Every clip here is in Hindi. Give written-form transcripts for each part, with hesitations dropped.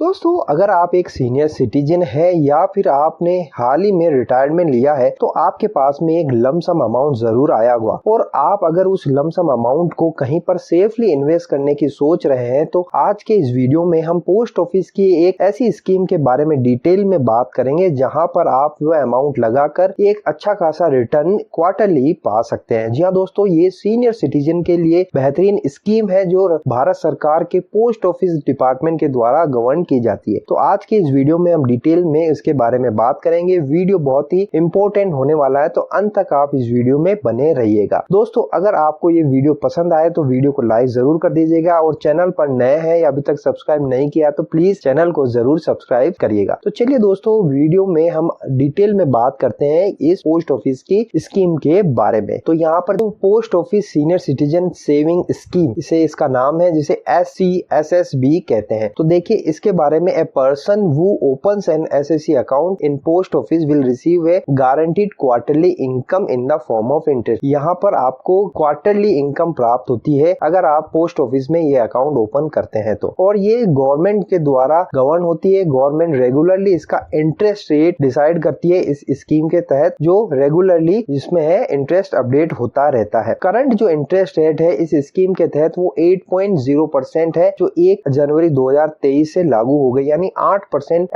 दोस्तों, अगर आप एक सीनियर सिटीजन है या फिर आपने हाल ही में रिटायरमेंट लिया है तो आपके पास में एक लमसम अमाउंट जरूर आया होगा और आप अगर उस लमसम अमाउंट को कहीं पर सेफली इन्वेस्ट करने की सोच रहे हैं तो आज के इस वीडियो में हम पोस्ट ऑफिस की एक ऐसी स्कीम के बारे में डिटेल में बात करेंगे जहां पर आप वह अमाउंट लगाकर एक अच्छा खासा रिटर्न क्वार्टरली पा सकते हैं। जी हाँ दोस्तों, ये सीनियर सिटीजन के लिए बेहतरीन स्कीम है जो भारत सरकार के पोस्ट ऑफिस डिपार्टमेंट के द्वारा गवर्न की जाती है। तो आज के इस वीडियो में हम डिटेल में इसके बारे में बात करेंगे। वीडियो बहुत ही इंपॉर्टेंट होने वाला है तो अंत तक आप इस वीडियो में बने रहिएगा। दोस्तों, अगर आपको ये वीडियो पसंद आए तो वीडियो को लाइक जरूर कर दीजिएगा और चैनल पर नए हैं या अभी तक सब्सक्राइब नहीं किया तो प्लीज चैनल को जरूर सब्सक्राइब करिएगा। तो चलिए दोस्तों, वीडियो में हम डिटेल में बात करते हैं इस पोस्ट ऑफिस की स्कीम के बारे में। तो यहाँ पर तो post office senior citizen saving scheme इसे इसका नाम है, जिसे SCSS कहते हैं। तो देखिए इसके बारे में, a person who opens an SSC account in post office will receive a guaranteed quarterly income in the form of interest। यहाँ पर आपको क्वार्टरली इनकम प्राप्त होती है अगर आप पोस्ट ऑफिस में ये अकाउंट ओपन करते हैं तो, और ये गवर्नमेंट के द्वारा गवर्न होती है। गवर्नमेंट रेगुलरली इसका इंटरेस्ट रेट डिसाइड करती है इस स्कीम के तहत, जो रेगुलरली जिसमें है इंटरेस्ट अपडेट होता रहता है। करंट जो इंटरेस्ट रेट है इस स्कीम के तहत वो 8.0% है, जो 1 जनवरी 2023 से लागू हो गई, यानी 8%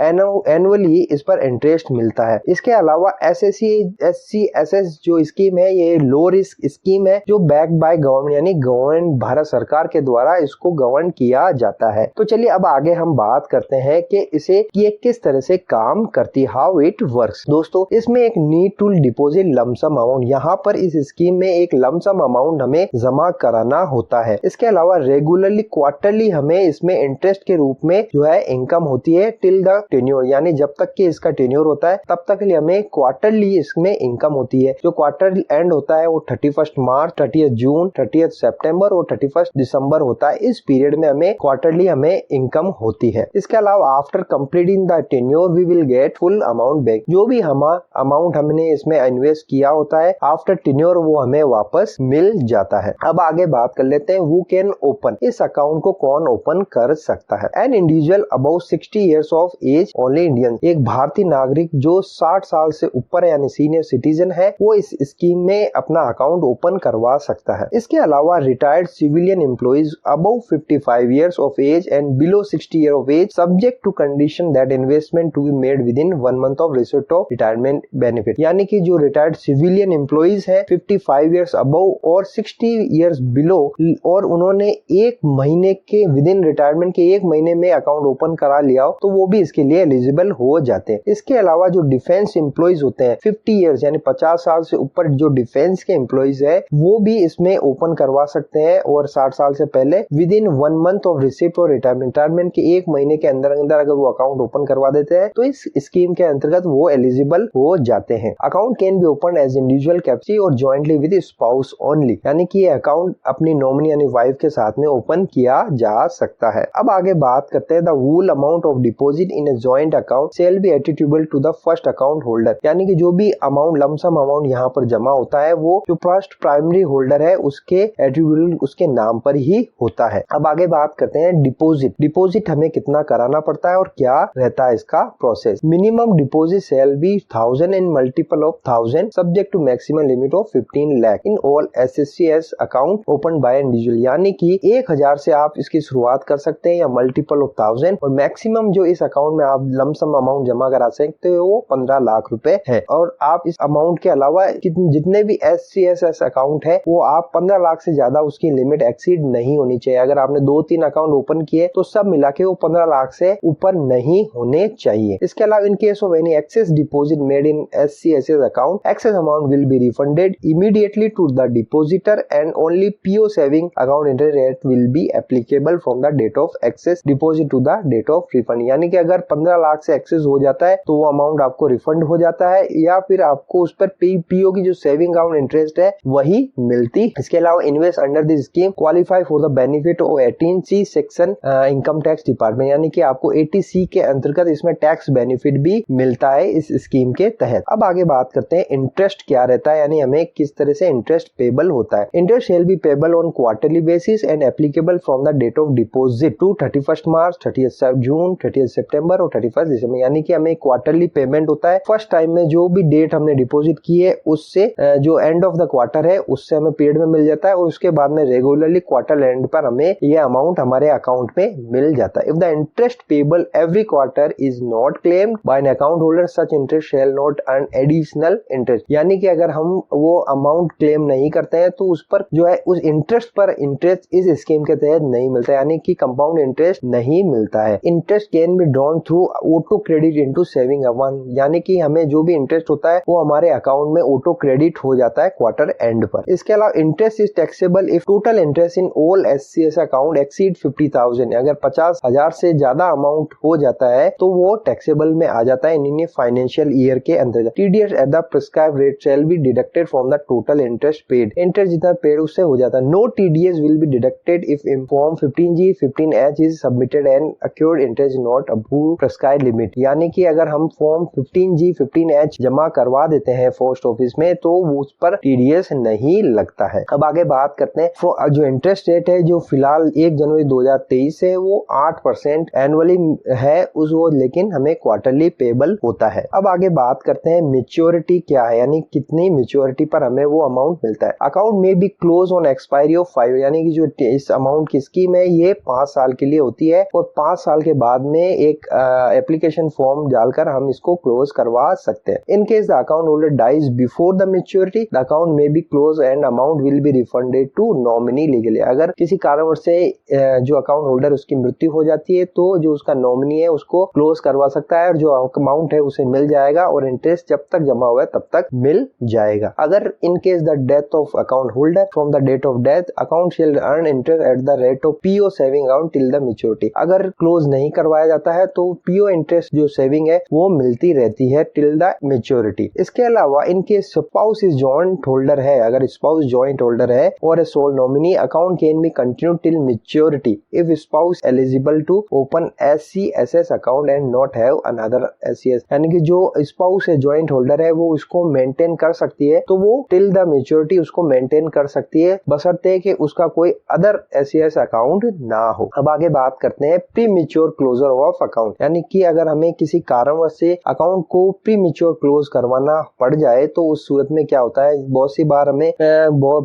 एनुअली इस पर इंटरेस्ट मिलता है। इसके अलावा SCSS जो स्कीम है ये लो रिस्क स्कीम है जो बैक्ड बाय गवर्नमेंट, यानी गवर्नमेंट भारत सरकार के द्वारा इसको गवर्न किया जाता है। तो चलिए अब आगे हम बात करते हैं कि इसे ये किस तरह से काम करती है, हाउ इट वर्क्स। दोस्तों, इसमें एक need to deposit lump sum amount, यहाँ पर इस स्कीम में एक लमसम अमाउंट हमें जमा कराना होता है। इसके अलावा रेगुलरली क्वार्टरली हमें इसमें इंटरेस्ट के रूप में जो है इनकम होती है टिल द टेन्योर, यानी जब तक कि इसका टेन्योर होता है तब तक के लिए हमें क्वार्टरली इसमें इनकम होती है। जो क्वार्टर एंड होता है वो 31 मार्च, 30 जून, 30 सितंबर और 31 दिसंबर होता है। इस पीरियड में हमें क्वार्टरली हमें इनकम होती है। इसके अलावा after completing the tenure we will get full amount back. जो भी अमाउंट हमने इसमें इन्वेस्ट किया होता है आफ्टर टेन्योर वो हमें वापस मिल जाता है। अब आगे बात कर लेते हैं हु कैन ओपन, इस अकाउंट को कौन ओपन कर सकता है। An individual about 60 years of age only Indian, एक भारतीय नागरिक जो 60 साल से ऊपर है यानी सीनियर सिटीजन है, वो इस स्कीम में अपना अकाउंट ओपन करवा सकता है। इसके अलावा retired civilian employees about 55 years of age and below 60 years of age subject to condition that investment to be made within 1 month of receipt of retirement benefit, यानी कि जो रिटायर्ड सिविलियन एम्प्लॉइज है 55 years अबव और 60 years बिलो और उन्होंने एक महीने के विद इन रिटायरमेंट के 1 महीने में अकाउंट ओपन करा लिया हो तो वो भी इसके लिए एलिजिबल हो जाते हैं। इसके अलावा जो डिफेंस एम्प्लॉइज होते हैं 50 years यानी 50 साल से ऊपर जो डिफेंस के एम्प्लॉइज है वो भी इसमें ओपन करवा सकते हैं, और 60 साल से पहले with in 1 month of receipt और रिटायरमेंट के 1 महीने के अंदर अगर वो अकाउंट ओपन करवा देते हैं तो इस स्कीम के अंतर्गत वो एलिजिबल हो जाते हैं। Account can be open as individual capacity और जॉइंटली विद स्पाउस ओनली, यानी कि ये अकाउंट अपनी नॉमिनी यानी वाइफ के साथ में ओपन किया जा सकता है। अब आगे बात करते हैं the whole amount of deposit in a joint account shall be attributable to the first account holder, यानी कि जो भी अमाउंट लमसम अमाउंट यहाँ पर जमा होता है वो जो फर्स्ट प्राइमरी होल्डर है उसके एट्रिब्यूट उसके नाम पर ही होता है। अब आगे बात करते हैं डिपॉजिट हमें कितना कराना पड़ता है और क्या रहता है इसका process. Minimum deposit shall be 1000 and multiple of 1000 subject to maximum limit of 15 lakh in all SCSS account open by individual, यानी कि 1000 से आप इसकी शुरुआत कर सकते हैं या मल्टीपल ऑफ 1000, और मैक्सिमम जो इस अकाउंट में आप लमसम अमाउंट जमा करा सकते हो वो 15 लाख रुपए है। और आप इस अमाउंट के अलावा जितने भी SCSS अकाउंट है वो आप 15 लाख से ज्यादा उसकी लिमिट एक्सीड नहीं होनी चाहिए। अगर आपने 2-3 अकाउंट ओपन किए तो सब मिला के वो 15 लाख से ऊपर नहीं होने चाहिए। इसके अलावा in case of any excess deposit made in SCSS account, excess amount will be refunded immediately to the depositor and only PO saving account interest rate will be applicable from the date of excess deposit to the date of refund, यानी कि अगर 15 लाख से एक्सेस हो जाता है तो वो अमाउंट आपको रिफंड हो जाता है या फिर आपको उस पर PO की जो सेविंग अकाउंट इंटरेस्ट है वही मिलती। इसके अलावा invest under this scheme qualify for the benefit of 18C section income tax department, यानी कि आपको 80C के अंतर्गत इसमें टैक्स बेनिफिट भी मिलता है इस स्कीम के तहत। अब आगे बात करते हैं इंटरेस्ट क्या रहता है, यानी हमें किस तरह से इंटरेस्ट पेबल होता है। Interest shall be payable on quarterly basis and applicable from the date of deposit to 31 March, 30 June, 30 सितंबर और 31 दिसंबर, यानी कि हमें क्वार्टरली पेमेंट होता है। फर्स्ट टाइम में जो भी डेट हमने डिपॉजिट की है उससे जो एंड ऑफ द क्वार्टर है उससे हमें पेड में मिल जाता है, और उसके बाद में रेगुलरली क्वार्टर एंड पर हमें ये अमाउंट हमारे अकाउंट में मिल जाता है। If the interest payable every quarter is not claimed by an account holder, such interest shall not earn additional interest, यानी कि अगर हम वो अमाउंट क्लेम नहीं करते हैं तो उस पर जो है उस इंटरेस्ट पर इंटरेस्ट इस स्कीम के तहत नहीं मिलता, यानी कि कंपाउंड इंटरेस्ट नहीं मिलता है। Interest can be drawn through auto credit into saving account, यानी कि हमें जो भी इंटरेस्ट होता है वो हमारे अकाउंट में ऑटो क्रेडिट हो जाता है क्वार्टर एंड पर। इसके अलावा interest is taxable if total interest in all SCS account exceed 50,000, अगर 50,000 से ज्यादा अमाउंट हो जाता है तो वो टैक्सेबल में आ जाता है इन फाइनेंशियल ईयर के अंतर्गत। TDS at the prescribe rate shall be deducted from the total interest paid, interest जितना पेड उससे हो जाता है। No TDS will be deducted if in form 15G 15H is submitted and accrued interest not above prescribed limit, यानी कि अगर हम फॉर्म 15G 15H जमा करवा देते हैं पोस्ट ऑफिस में तो उस पर टीडीएस नहीं लगता है। अब आगे बात करते हैं जो इंटरेस्ट रेट है जो फिलहाल 1 जनवरी 2023 से वो 8% एनुअली है उस वो, लेकिन हमें क्वार्टरली पेबल होता है। अब आगे बात करते हैं मैच्योरिटी क्या है, यानी कितनी मैच्योरिटी पर हमें वो अमाउंट मिलता है। अकाउंट में be close on expiry of 5, यानी कि जो इस अमाउंट की स्कीम है ये 5 साल के लिए होती है, और 5 साल के बाद में एक एप्लीकेशन फॉर्म डालकर हम इसको क्लोज करवा सकते हैं। In case the account holder dies before the maturity the account में be close and amount will be refunded to nominee legally, अगर किसी कारणवश से जो अकाउंट होल्डर उसकी मृत्यु हो जाती है तो जो उसका नॉमिनी है उसको क्लोज करवा सकता है, और जो अमाउंट है उसे मिल जाएगा, और इंटरेस्ट जब तक जमा हुआ है तब तक मिल जाएगा। अगर in case the death of account holder from the date of death account shall earn interest at the rate of PO saving account till the maturity, अगर क्लोज नहीं करवाया जाता है तो पीओ इंटरेस्ट जो सेविंग है वो मिलती रहती है टिल द मैच्योरिटी। इसके अलावा in case spouse is joint holder है, अगर स्पाउस जॉइंट होल्डर है और a sole nominee account can be continue till maturity if spouse eligible to open SCSS account and not have another SCS, यानी कि जो स्पाउस है जॉइंट होल्डर है वो उसको मेंटेन कर सकती है, तो वो टिल द मैच्योरिटी उसको मेंटेन कर सकती है बशर्ते कि उसका कोई अदर SCS अकाउंट ना हो। अब आगे बात करते हैं premature closure of account, यानी कि अगर हमें किसी कारणवश से अकाउंट को प्री मैच्योर क्लोज करवाना पड़ जाए तो उस सूरत में क्या होता है, बहुत सी बार हमें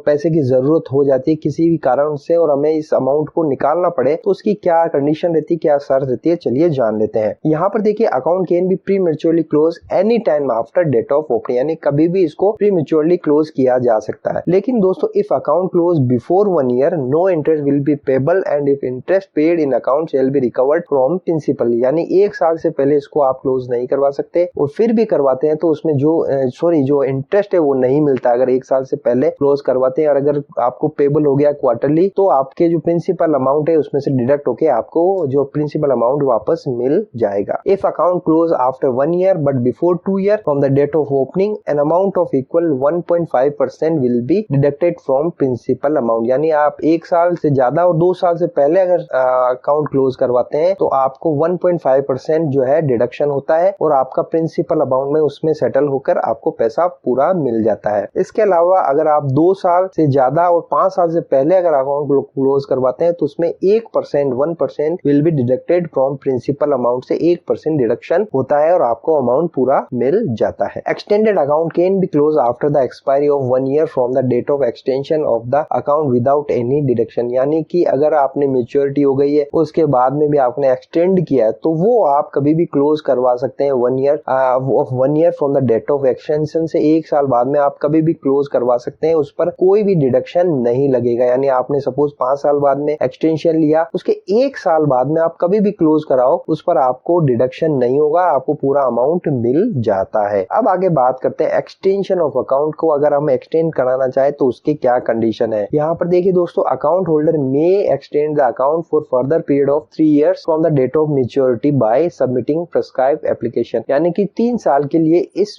पैसे की जरूरत हो जाती है किसी भी कारण से और हमें इस अमाउंट को निकालना पड़े तो उसकी क्या कंडीशन रहती है, क्या शर्त रहती है, चलिए जान लेते हैं। यहाँ पर देखिए account can be prematurely close any time after date of opening, यानी कभी भी इसको प्री मैच्योरली क्लोज किया जा सकता है। लेकिन दोस्तों if account close before 1 year no interest will be payable and if interest paid in account shall be recovered from principal, यानी 1 साल से पहले इसको आप क्लोज नहीं करवा सकते, और फिर भी करवाते हैं तो उसमें जो इंटरेस्ट है वो नहीं मिलता अगर 1 साल से पहले क्लोज करवाते हैं, और अगर आपको पेबल हो गया क्वार्टरली तो आपके जो प्रिंसिपल अमाउंट है उसमें से डिडक्ट होके आपको जो प्रिंसिपल अमाउंट वापस मिल जाएगा। If account close after 1 year but before 2 year from the date of opening an amount of equal 1.5% will be deducted from principal amount, यानी आप 1 साल से ज्यादा और 2 साल से पहले अगर अकाउंट क्लोज करवाते हैं तो आपको 1.5% जो है डिडक्शन होता है और आपका प्रिंसिपल अमाउंट में उसमें सेटल होकर आपको पैसा पूरा मिल जाता है। इसके अलावा अगर आप 2 साल से ज्यादा और 5 साल से पहले अगर अकाउंट क्लोज करवाते हैं तो उसमें 1% will be deducted from principal amount से 1% डिडक्शन होता है और आपको अमाउंट पूरा मिल जाता है। Extended account can be close after the expiry of 1 year from the date of extension of the account without any deduction, यानी कि अगर आपने मैच्योरिटी हो गई है उसके बाद में भी आपने एक्सटेंड किया है तो वो आप कभी भी क्लोज करवा सकते हैं 1 year from the date of extension से 1 साल बाद में आप कभी भी क्लोज करवा सकते हैं, उस पर कोई भी डिडक्शन नहीं लगेगा। यानी आपने सपोज 5 साल बाद में एक्सटेंशन लिया, उसके 1 साल बाद में आप कभी भी क्लोज कराओ उस पर आपको डिडक्शन नहीं होगा, आपको पूरा अमाउंट मिल जाता है। अब आगे बात करते हैं एक्सटेंशन ऑफ अकाउंट को, अगर हम एक्सटेंड कराना चाहे तो उसकी क्या कंडीशन है। यहाँ पर देखिए दोस्तों account holder may extend the account for further period of 3 years from the date of maturity by submitting prescribed application, यानी कि 3 साल के लिए इस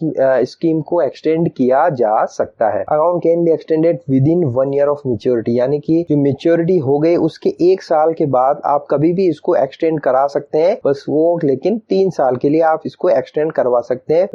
स्कीम को एक्सटेंड किया जा सकता है। Account can be extended with in 1 year of maturity, यानी कि जो मैच्योरिटी हो गई उसके 1 साल के बाद आप कभी भी इसको एक्सटेंड करा सकते हैं, बस वो लेकिन 3 साल के लिए आप इसको एक्सटेंड करवा सकते हैं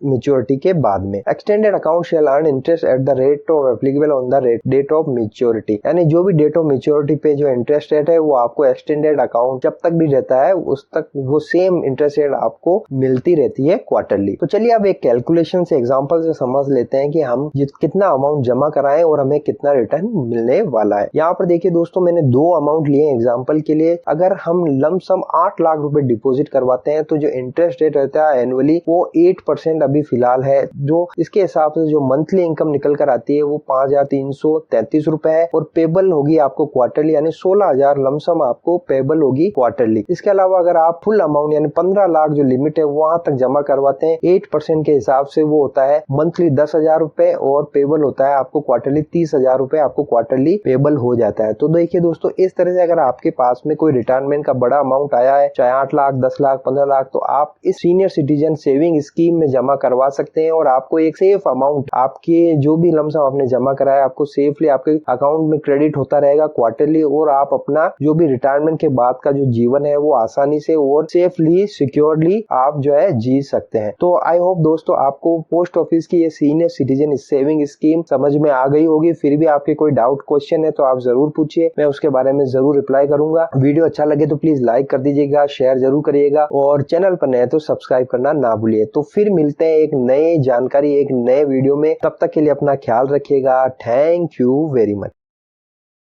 मैच्योरिटी के बाद में। Extended account shall earn interest at the rate of applicable on the date of maturity, यानी जो भी डेट ऑफ मैच्योरिटी पे जो इंटरेस्ट रेट है वो आपको एक्सटेंडेड अकाउंट जब तक भी रहता है उस तक वो सेम इंटरेस्ट रेट आपको मिलती रहती है क्वार्टरली। तो चलिए अब एक कैलकुलेशन से एग्जांपल से समझ लेते हैं कि हम कितना अमाउंट जमा कराएं और हमें कितना रिटर्न मिलने वाला है। यहाँ पर देखिए दोस्तों, मैंने दो अमाउंट लिए एग्जांपल के लिए। अगर हम लमसम 8 लाख रुपए डिपॉजिट करवाते हैं तो जो इंटरेस्ट रेट रहता है एनुअली वो 8% अभी फिलहाल है। जो इसके हिसाब से जो मंथली इनकम निकल कर आती है वो 5,333 रुपए है और पेबल होगी आपको क्वार्टरली, यानी 16,000 लमसम आपको पेबल होगी क्वार्टरली। इसके अलावा अगर आप फुल अमाउंट यानी 15 लाख जो लिमिट है वहां तक जमा करवाते हैं 8% के हिसाब से वो होता है मंथली 10,000 रुपए और पेबल होता है आपको क्वार्टरली 30,000 रुपए आपको क्वार्टरली पेबल हो जाता है। तो देखिए दोस्तों, इस तरह से अगर आपके पास में कोई रिटायरमेंट का बड़ा अमाउंट आया है, चाहे 8 लाख 10 लाख 15 लाख, तो आप इस सीनियर सिटीजन सेविंग स्कीम में जमा करवा सकते हैं और आपको एक सेफ अमाउंट आपके जो भी लमसम आपने जमा कराया आपको सेफली आपके अकाउंट में क्रेडिट होता रहेगा क्वार्टरली और आप अपना जो भी रिटायरमेंट के बाद का जो जीवन है वो आसानी से और सेफली सिक्योरली आप जो है जी सकते हैं। तो आई होप दोस्तों आपको पोस्ट ऑफिस की ये सीनियर सिटीजन सेविंग स्कीम समझ में आ गई होगी। फिर भी आपके कोई डाउट क्वेश्चन है तो आप जरूर पूछिए, मैं उसके बारे में जरूर रिप्लाई करूंगा। वीडियो अच्छा लगे तो प्लीज लाइक कर दीजिएगा, शेयर जरूर करिएगा और चैनल पर नए तो सब्सक्राइब करना ना भूलिए। तो फिर मिलते हैं एक नई जानकारी एक नए वीडियो में, तब तक के लिए अपना ख्याल रखिएगा। Thank you very much.